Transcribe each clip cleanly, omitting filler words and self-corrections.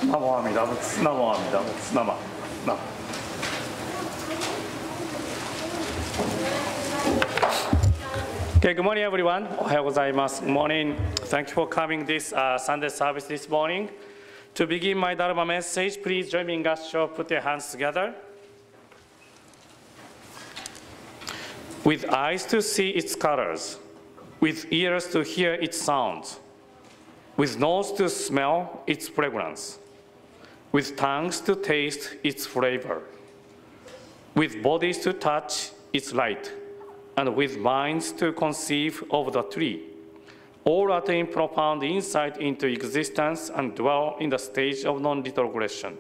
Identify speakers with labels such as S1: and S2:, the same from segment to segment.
S1: Namo Amida Butsu, Namo Amida Butsu, Nama. Okay, good morning, everyone. Ohayou gozaimasu. Good morning. Thank you for coming this Sunday service this morning. To begin my Dharma message, please join me in Gassho. Put your hands together. With eyes to see its colors, with ears to hear its sounds, with nose to smell its fragrance, with tongues to taste its flavor, with bodies to touch its light, and with minds to conceive of the tree, all attain profound insight into existence and dwell in the stage of non-retrogression.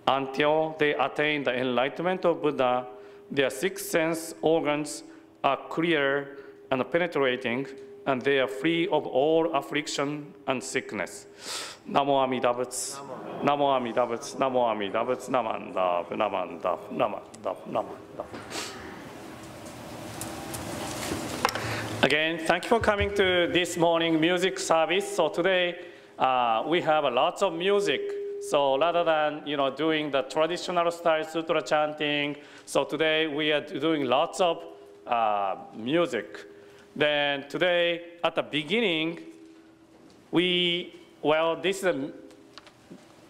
S1: Until they attain the enlightenment of Buddha, their six sense organs are clear and penetrating, and they are free of all affliction and sickness. Namo Amida Butsu, Namo Amida Butsu, Namo Amida Butsu, Namandap, Namandap, Namandap, Namandap. Again, thank you for coming to this morning music service. So today we have lots of music. So rather than doing the traditional style sutra chanting, so today we are doing lots of music. Then today at the beginning, this is a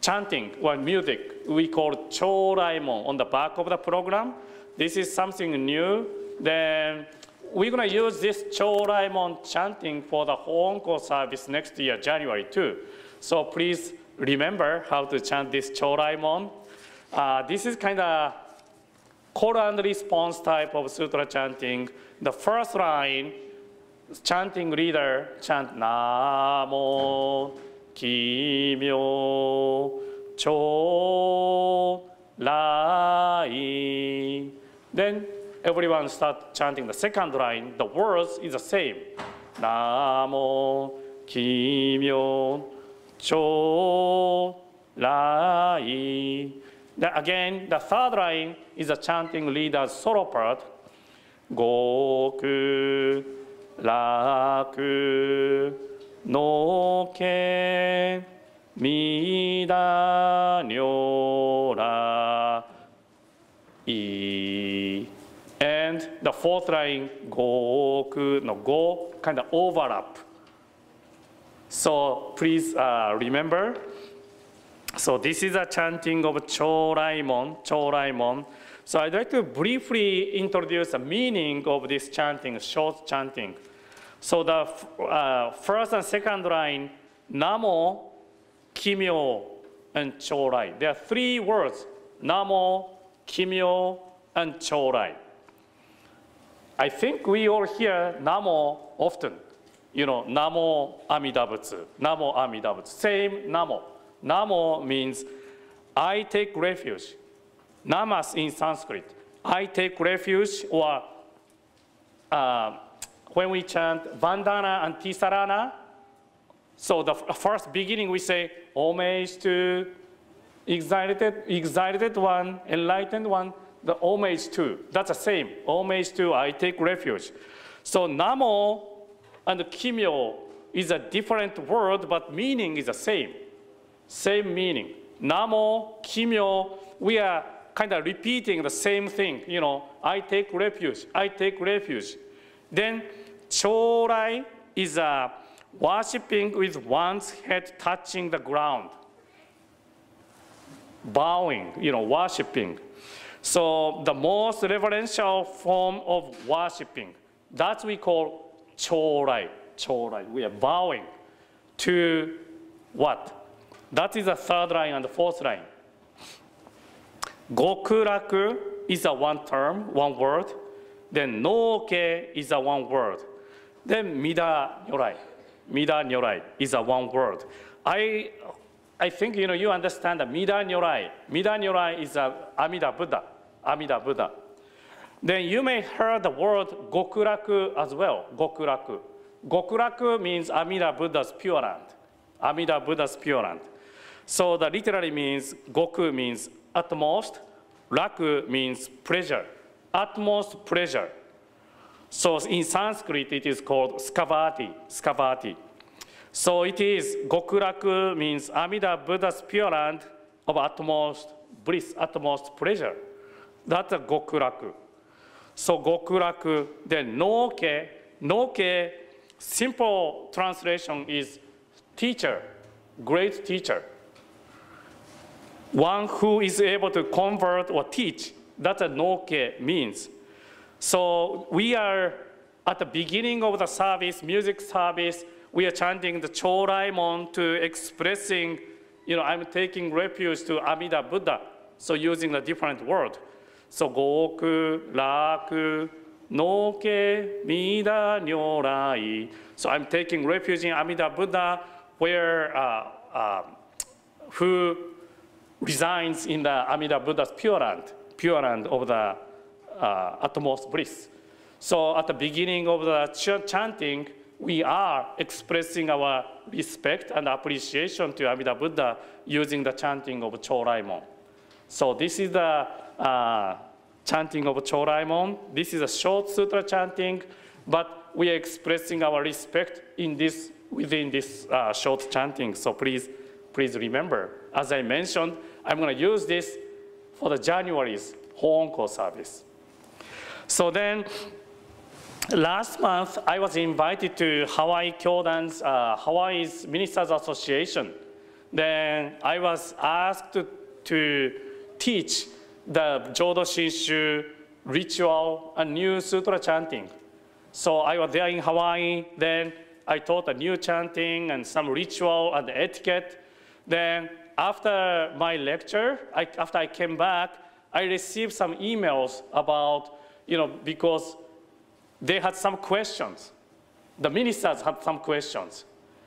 S1: chanting or music we call Choraimon on the back of the program. This is something new. Then we're going to use this Choraimon chanting for the Honko service next year, January 2. So please remember how to chant this Choraimon. This is kind of call and response type of sutra chanting. The first line, chanting leader chant Namo Kimyo Chorai. Then everyone start chanting the second line. The words is the same. Namo Kimyo Chorai. Then again, the third line is the chanting leader's solo part. Goku Raku Noke Mida Nyora I. And the fourth line, Goku no Go, kind of overlap. So please remember. So this is a chanting of Choraimon, Choraimon. So I'd like to briefly introduce the meaning of this chanting, short chanting. So the first and second line, Namo, Kimyo, and Chorai. There are three words, Namo, Kimyo, and Chorai. I think we all hear Namo often. Namo Amida Butsu, Namo Amida Butsu. Same Namo. Namo means I take refuge. Namas in Sanskrit. I take refuge, or when we chant Vandana and Tisarana, so the first beginning we say homage to exalted one, enlightened one, the homage to. That's the same. Homage to, I take refuge. So Namo and Kimyo is a different word, but meaning is the same. Same meaning. Namo, Kimyo, we are kind of repeating the same thing. I take refuge, I take refuge. Then Chorai is worshipping with one's head touching the ground. Bowing, worshipping. So the most reverential form of worshipping, that we call Chorai. Chorai. We are bowing to what? That is the third line and the fourth line. Gokuraku is a one term, one word. Then Noke is a one word. Then Mida Nyorai. Mida Nyorai is a one word. I think you understand that Mida Nyorai. Mida Nyorai is Amida Buddha. Amida Buddha. Then you may heard the word Gokuraku as well. Gokuraku. Gokuraku means Amida Buddha's Pure Land. Amida Buddha's Pure Land. So that literally means Goku means utmost, Raku means pleasure, utmost pleasure. So in Sanskrit it is called skavati, skavati. So it is Gokuraku means Amida Buddha's Pure Land of utmost bliss, utmost pleasure. That's a Gokuraku. So Gokuraku, then Noke. Noke, simple translation is teacher, great teacher. One who is able to convert or teach. That's what Noke means. So we are at the beginning of the service, music service, we are chanting the Choraimon to expressing, I'm taking refuge to Amida Buddha. So using a different word. So Goku, Raku, Noke, Mida, Nyorai. So I'm taking refuge in Amida Buddha, where who resides in the Amida Buddha's Pure Land of the utmost bliss. So at the beginning of the chanting, we are expressing our respect and appreciation to Amida Buddha using the chanting of Choraimon. So this is the chanting of Choraimon. This is a short sutra chanting, but we are expressing our respect within this short chanting. So please remember, as I mentioned, I'm going to use this for the January's Honko service. So then, last month, I was invited to Hawaii Kyodan's Hawaii's Ministers Association. Then I was asked to teach the Jodo Shinshu ritual and new sutra chanting. So I was there in Hawaii. Then I taught a new chanting and some ritual and etiquette. Then after my lecture, after I came back, I received some emails about, because they had some questions. The ministers had some questions.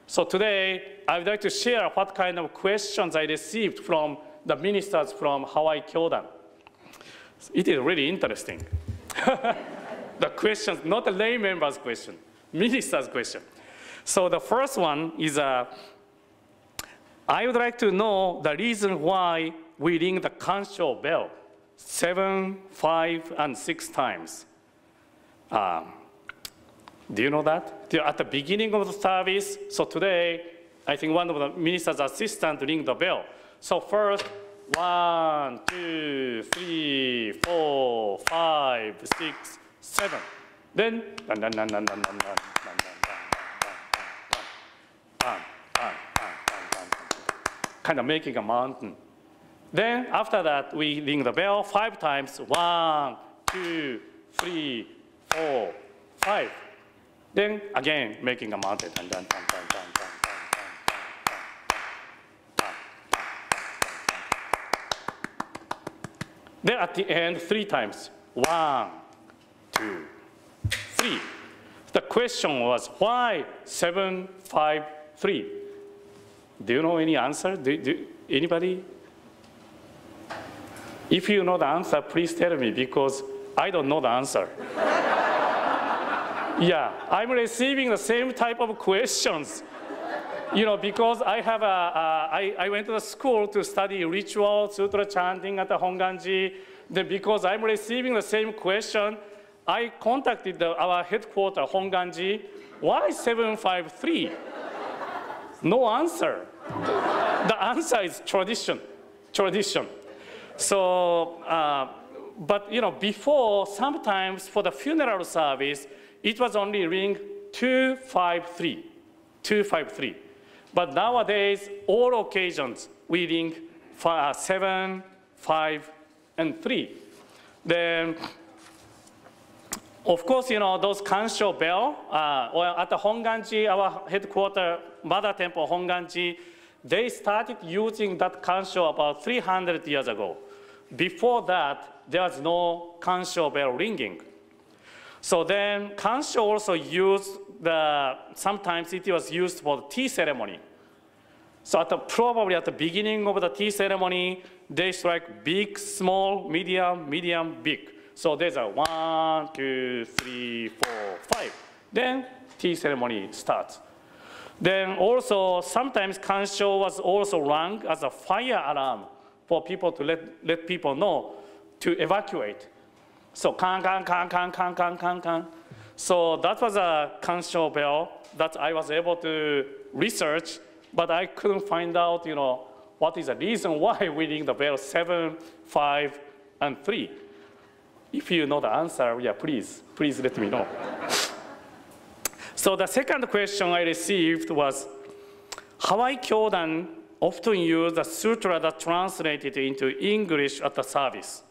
S1: So today, I would like to share what kind of questions I received from the ministers from Hawaii Kyodan. It is really interesting. The questions, not the lay members' question, ministers' question. So the first one is, I would like to know the reason why we ring the kansho bell 7, 5, and 6 times. Do you know that? At the beginning of the service, so today, I think one of the minister's assistants ring the bell. So first, 1, 2, 3, 4, 5, 6, 7. Then, dun, dun, dun, dun, dun, dun, dun, dun, dun, kind of making a mountain. Then after that, we ring the bell 5 times. 1, 2, 3, 4, 5. Then again, making a mountain. Dun, dun, dun, dun, dun, dun, dun, dun. Then at the end, 3 times. 1, 2, 3. The question was, why 7, 5, 3? Do you know any answer? Anybody? If you know the answer, please tell me, because I don't know the answer. Yeah, I'm receiving the same type of questions. Because I have I went to the school to study ritual, sutra chanting at the Honganji. Then because I'm receiving the same question, I contacted our headquarters, Honganji. Why 753? No answer. The answer is tradition. So, but before, sometimes for the funeral service, it was only ring 253. But nowadays, all occasions, we ring 7, 5, and 3. Then, of course, those kansho bell, or at the Honganji, our headquarters, Mother Temple Honganji, they started using that kansho about 300 years ago. Before that, there was no kansho bell ringing. So then kansho also used, sometimes it was used for the tea ceremony. So probably at the beginning of the tea ceremony, they strike big, small, medium, big. So there's a 1, 2, 3, 4, 5. Then tea ceremony starts. Then also, sometimes kansho was also rung as a fire alarm for people to let people know to evacuate. So kan. So that was a kansho bell that I was able to research, but I couldn't find out, what is the reason why we ring the bell 7, 5, and 3. If you know the answer, yeah, please let me know. So the second question I received was, Hawaii Kyodan often use the sutra that translated into English at the service.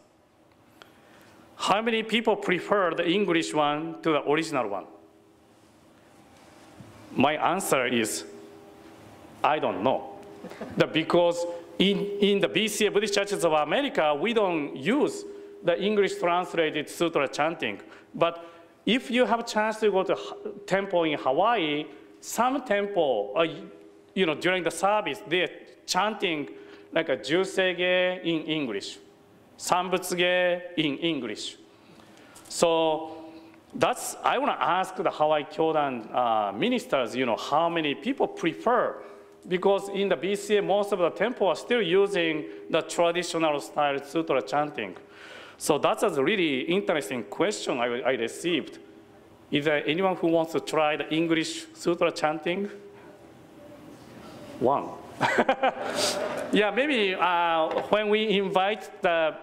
S1: How many people prefer the English one to the original one? My answer is, I don't know. Because in the BCA Buddhist Churches of America, we don't use the English translated sutra chanting. But if you have a chance to go to temple in Hawaii, some temple, during the service, they're chanting like a Jusege in English, Sambutsuge in English. So I want to ask the Hawaii Kyodan ministers, how many people prefer, because in the BCA, most of the temple are still using the traditional style sutra chanting. So that's a really interesting question I received. Is there anyone who wants to try the English sutra chanting? One. Yeah, maybe when we invite the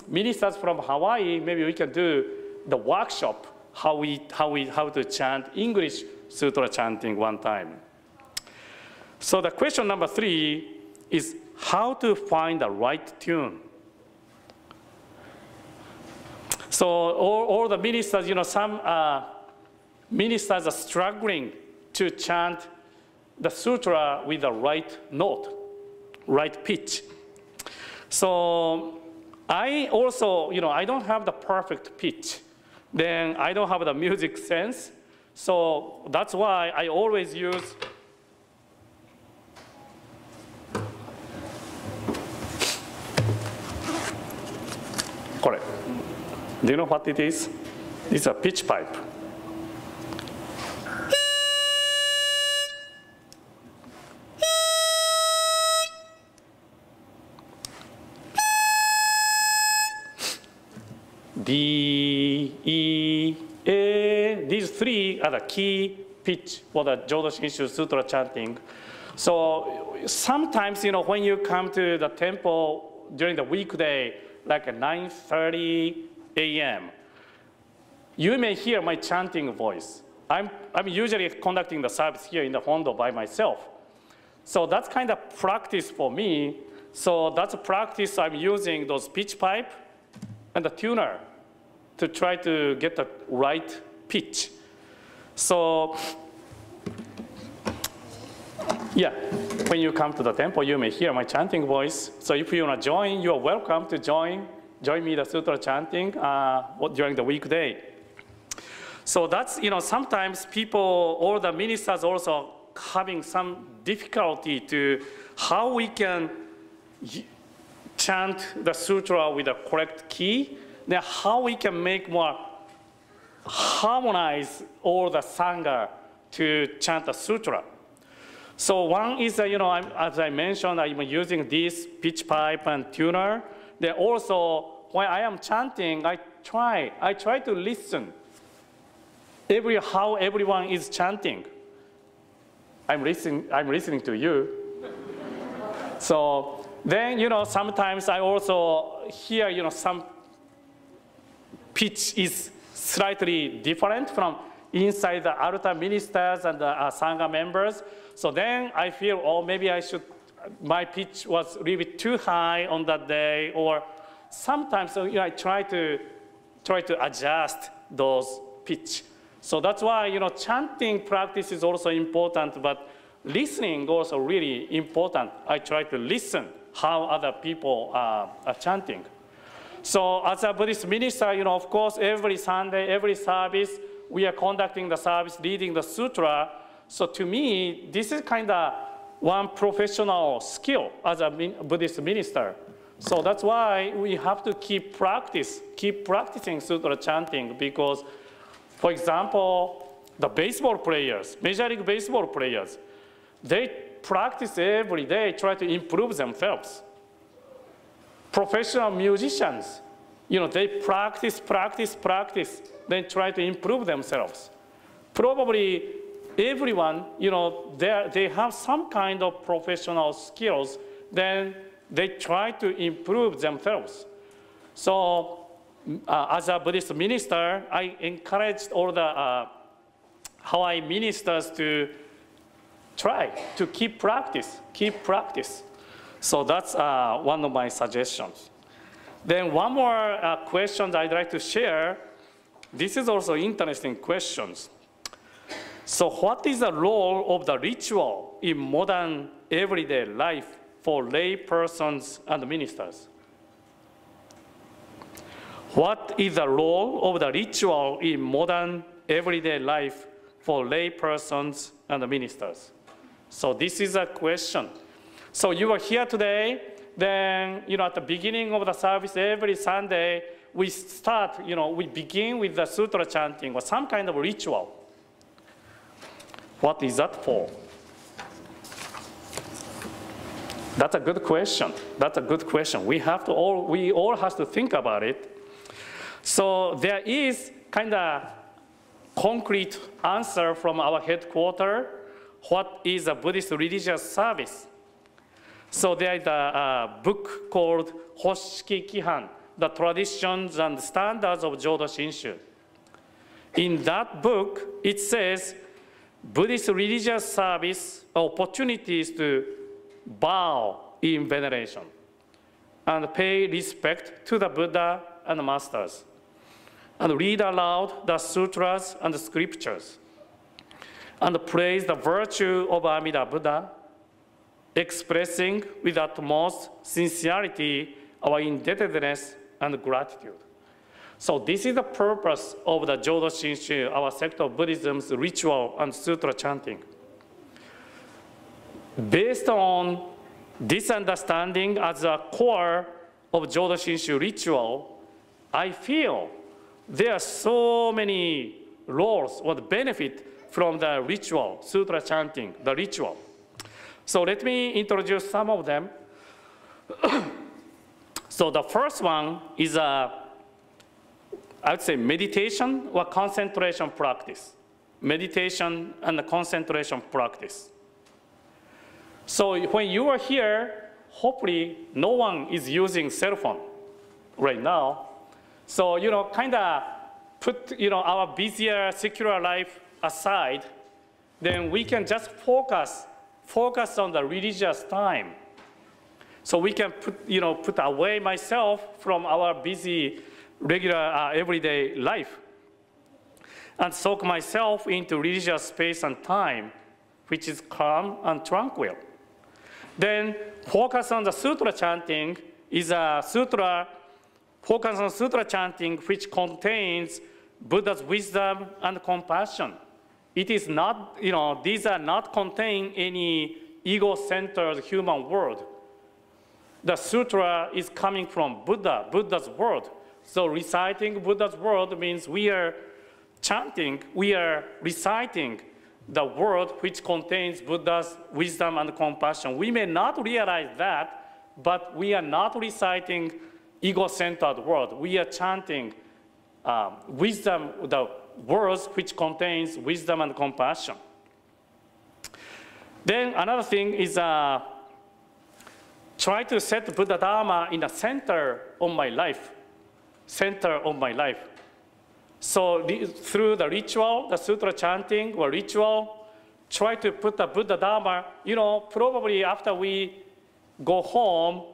S1: ministers from Hawaii, maybe we can do the workshop, how to chant English sutra chanting one time. So the question number 3 is how to find the right tune. So all the ministers, some ministers are struggling to chant the sutra with the right note, right pitch. So I also, I don't have the perfect pitch. Then I don't have the music sense. So that's why I always use correct. Do you know what it is? It's a pitch pipe. D, E, A. These 3 are the key pitch for the Jodo Shinshu Sutra chanting. So sometimes, when you come to the temple during the weekday, like at 9:30 a.m., you may hear my chanting voice. I'm usually conducting the service here in the Hondo by myself. So that's kind of practice for me. So that's a practice I'm using those pitch pipe and the tuner to try to get the right pitch. So yeah, when you come to the temple, you may hear my chanting voice. So if you want to join, you are welcome to join me the sutra chanting during the weekday. So that's, sometimes people or the ministers also having some difficulty to how we can chant the sutra with the correct key, then how we can make more harmonize all the sangha to chant the sutra. So one is, as I mentioned, I'm using this pitch pipe and tuner. Then also, when I am chanting, I try to listen how everyone is chanting. I'm listening to you. So then, sometimes I also hear, some pitch is slightly different from inside the altar ministers and the sangha members. So then I feel, oh, maybe my pitch was a little bit too high on that day, or sometimes I try to adjust those pitch. So that's why, chanting practice is also important, but listening also really important. I try to listen how other people are chanting. So as a Buddhist minister, of course, every Sunday, every service, we are conducting the service, reading the sutra. So to me, this is kind of one professional skill as a Buddhist minister. So that's why we have to keep practicing sutra chanting, because, for example, the baseball players, Major League Baseball players, they practice every day, try to improve themselves. Professional musicians, they practice, then try to improve themselves. Probably everyone, they have some kind of professional skills, then they try to improve themselves. So as a Buddhist minister, I encouraged all the Hawaii ministers to try to keep practice. So that's one of my suggestions. Then one more question I'd like to share. This is also interesting questions. So what is the role of the ritual in modern everyday life for lay persons and ministers? What is the role of the ritual in modern everyday life for lay persons and ministers? So this is a question. So you are here today, then at the beginning of the service every Sunday, we start, we begin with the sutra chanting or some kind of ritual. What is that for? That's a good question. That's a good question. We all have to think about it. So there is kind of concrete answer from our headquarters. What is a Buddhist religious service? So there is a book called Hoshiki Kihan, The Traditions and Standards of Jodo Shinshu. In that book, it says Buddhist religious service opportunities to bow in veneration and pay respect to the Buddha and masters, and read aloud the sutras and the scriptures, and praise the virtue of Amida Buddha, expressing with utmost sincerity our indebtedness and gratitude. So this is the purpose of the Jodo Shinshu, our sect of Buddhism's ritual and sutra chanting. Based on this understanding as a core of Jodo Shinshu ritual, I feel there are so many roles or benefit from the ritual, sutra chanting, the ritual. So let me introduce some of them. So the first one is I would say meditation or concentration practice. Meditation and concentration practice. So when you are here, hopefully no one is using cell phone right now. So, kind of put, our busier secular life aside, then we can just focus on the religious time. So we can put away myself from our busy, regular, everyday life and soak myself into religious space and time, which is calm and tranquil. Then focus on the sutra chanting is a sutra, focus on sutra chanting which contains Buddha's wisdom and compassion. It is not, these are not contain any ego-centered human word. The sutra is coming from Buddha's word. So reciting Buddha's word means we are chanting, we are reciting the word which contains Buddha's wisdom and compassion. We may not realize that, but we are not reciting ego-centered word. We are chanting wisdom, the words which contains wisdom and compassion. Then another thing is try to set Buddha Dharma in the center of my life. Center of my life. So through the ritual, the sutra chanting or ritual, try to put the Buddha Dharma, probably after we go home,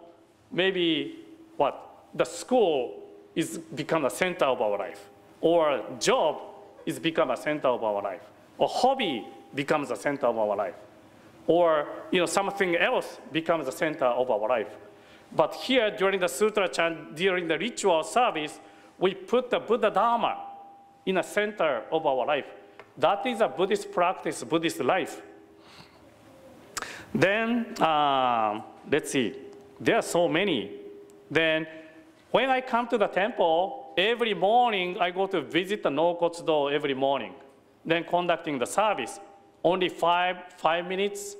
S1: maybe the school is become the center of our life, or job is become a center of our life, or hobby becomes the center of our life, or something else becomes the center of our life. But here during the sutra chant, during the ritual service, we put the Buddha Dharma in the center of our life. That is a Buddhist practice, Buddhist life. Then, let's see, there are so many. Then, when I come to the temple, every morning I go to visit the no-kotsudo every morning, then conducting the service. Only 10 minutes.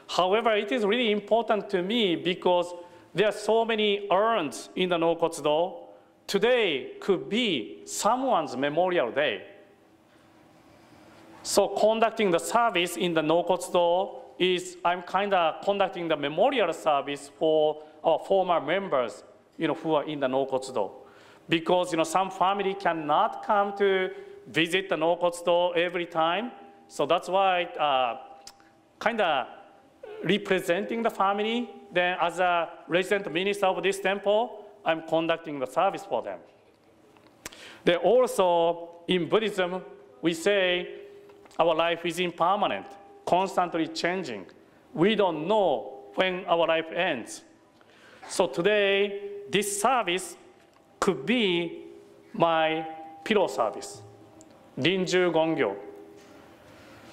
S1: However, it is really important to me because there are so many urns in the no-kotsudo. Today could be someone's memorial day. So conducting the service in the no-kotsudo is I'm kind of conducting the memorial service for our former members, who are in the no-kotsudo. Because, some family cannot come to visit the no-kotsudo every time. So that's why kind of representing the family, then as a resident minister of this temple, I'm conducting the service for them. Then also, in Buddhism, we say our life is impermanent, constantly changing. We don't know when our life ends. So today, this service could be my pillow service, Rinju Gongyo.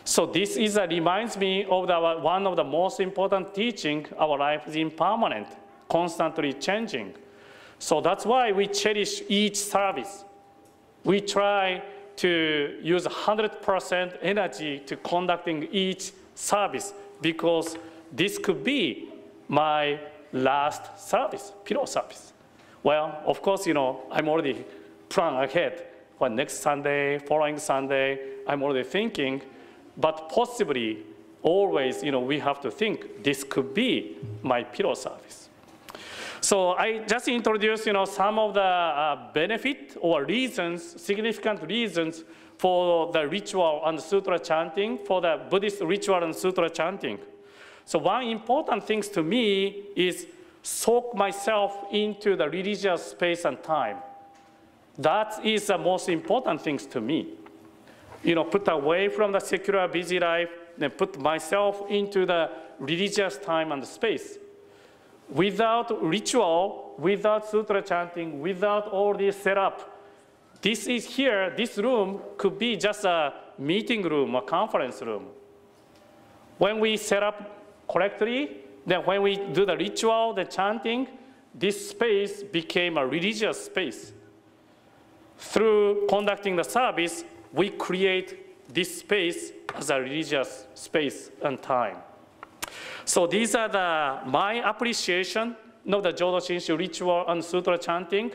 S1: So this reminds me of one of the most important teachings, our life is impermanent, constantly changing. So that's why we cherish each service. We try to use 100% energy to conducting each service because this could be my last service, pillow service. Well, of course, I'm already planning ahead for next Sunday, following Sunday, I'm already thinking, but possibly always, we have to think this could be my pillow service. So I just introduced, some of the benefit or reasons, significant reasons for the ritual and sutra chanting, for the Buddhist ritual and sutra chanting. So one important thing to me is soak myself into the religious space and time. That is the most important thing to me. Put away from the secular busy life, then put myself into the religious time and space. Without ritual, without sutra chanting, without all this setup, this room could be just a meeting room, a conference room. When we set up correctly, then when we do the ritual, the chanting, this space became a religious space. Through conducting the service, we create this space as a religious space and time. So these are my appreciation of the Jodo Shinshu ritual and sutra chanting.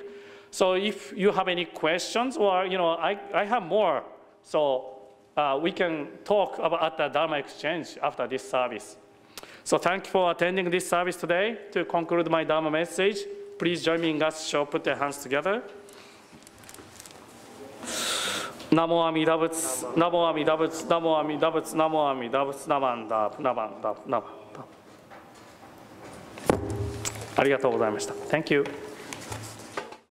S1: So if you have any questions or, I have more, so we can talk about at the Dharma exchange after this service. So thank you for attending this service today. To conclude my Dharma message, please join me in God's show, put your hands together. Namo Amida Butsu, Namo Amida Butsu, Namo Amida Butsu, Namo Amida Butsu, Namandap, Namandap, Namandap. ありがとうございました。Thank you.